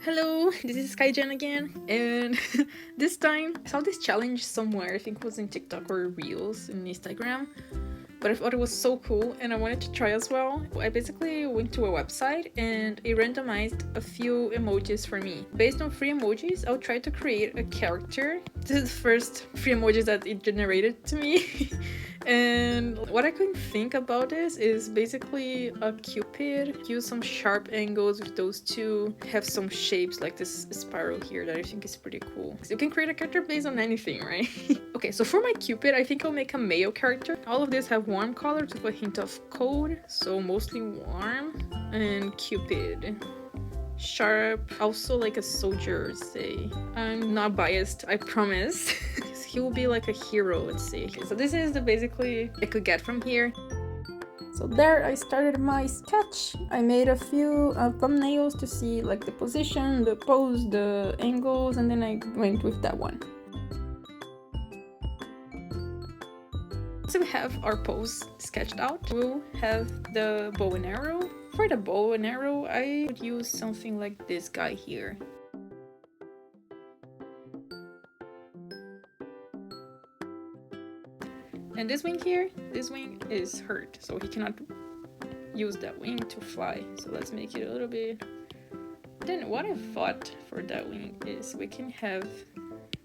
Hello, this is Skyjan again, and this time I saw this challenge somewhere. I think it was in TikTok or Reels in Instagram, but I thought it was so cool and I wanted to try as well. I basically went to a website and it randomized a few emojis for me. Based on 3 emojis, I'll try to create a character. This is the first 3 emojis that it generated to me. And what I can think about this is basically a cupid, use some sharp angles with those two, have some shapes like this spiral here that I think is pretty cool. So you can create a character based on anything, right? Okay, so for my cupid, I think I'll make a male character. All of these have warm colors with a hint of cold, so mostly warm. And cupid. Sharp, also like a soldier, say. I'm not biased, I promise. He will be like a hero, let's see. Okay, so this is the basically I could get from here. So there I started my sketch. I made a few thumbnails to see like the position, the pose, the angles, and then I went with that one. Once we have our pose sketched out, we'll have the bow and arrow. For the bow and arrow, I would use something like this guy here. And this wing here, this wing is hurt, so he cannot use that wing to fly. So let's make it a little bit... Then what I thought for that wing is we can have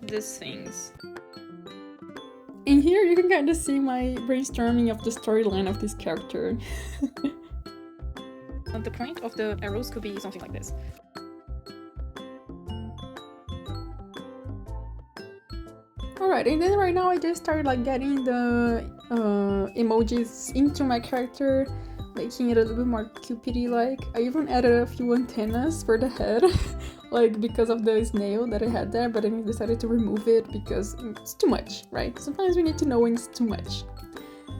these things. In here you can kind of see my brainstorming of the storyline of this character. The point of the arrows could be something like this. Alright, and then right now I just started like getting the emojis into my character, making it a little bit more cupidy-like. I even added a few antennas for the head, like because of the snail that I had there, but then I decided to remove it because it's too much, right? Sometimes we need to know when it's too much.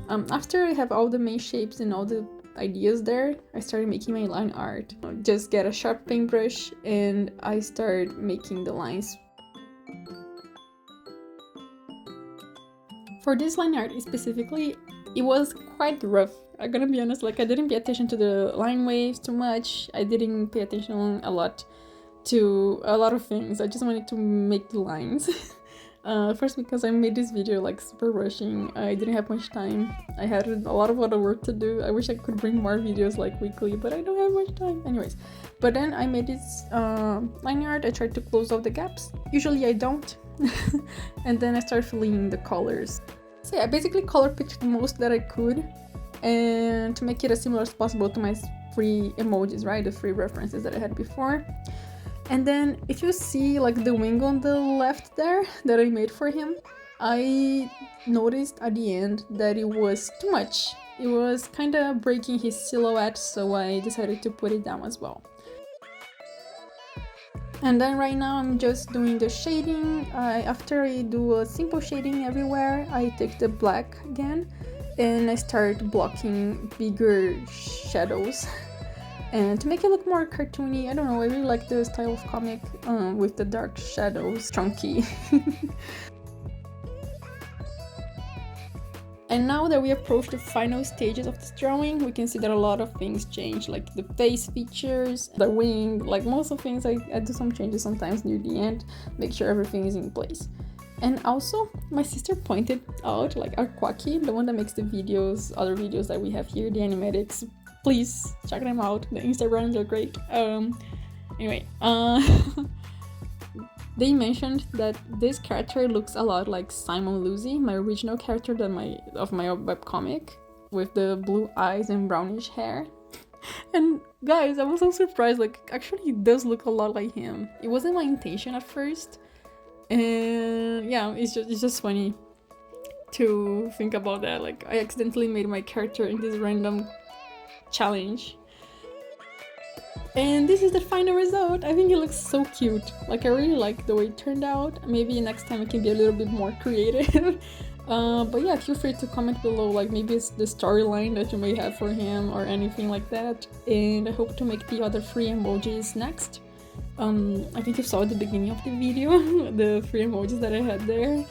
After I have all the main shapes and all the ideas there, I started making my line art. Just get a sharp paintbrush and I started making the lines. For this line art specifically, it was quite rough. I'm gonna be honest, like I didn't pay attention to the line waves too much. I didn't pay attention a lot to a lot of things. I just wanted to make the lines. First because I made this video like super rushing. I didn't have much time. I had a lot of other work to do. I wish I could bring more videos like weekly, but I don't have much time. Anyways, but then I made this line art. I tried to close all the gaps. Usually I don't. And then I started filling in the colors. So yeah, I basically color picked the most that I could, and to make it as similar as possible to my 3 emojis, right? The 3 references that I had before. And then if you see like the wing on the left there that I made for him, I noticed at the end that it was too much. It was kind of breaking his silhouette, so I decided to put it down as well. And then right now I'm just doing the shading. After I do a simple shading everywhere, I take the black again and I start blocking bigger shadows. And to make it look more cartoony, I don't know, I really like the style of comic with the dark shadows, chunky. And now that we approach the final stages of this drawing, we can see that a lot of things change, like the face features, the wing, like most of the things I do some changes sometimes near the end, make sure everything is in place. And also, my sister pointed out, like our Quacky, the one that makes the videos, other videos that we have here, the animatics, please check them out, the Instagrams are great. Anyway, they mentioned that this character looks a lot like Simon Lucy, my original character of my webcomic, with the blue eyes and brownish hair. And guys, I was so surprised, like actually it does look a lot like him. It wasn't my intention at first, and yeah, it's just funny to think about that. Like I accidentally made my character in this random challenge. And this is the final result. I think it looks so cute. Like I really like the way it turned out. Maybe next time I can be a little bit more creative. But yeah, feel free to comment below, like maybe it's the storyline that you may have for him or anything like that. And I hope to make the other 3 emojis next. I think you saw at the beginning of the video the 3 emojis that I had there.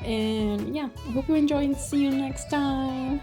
And yeah, I hope you enjoy and see you next time.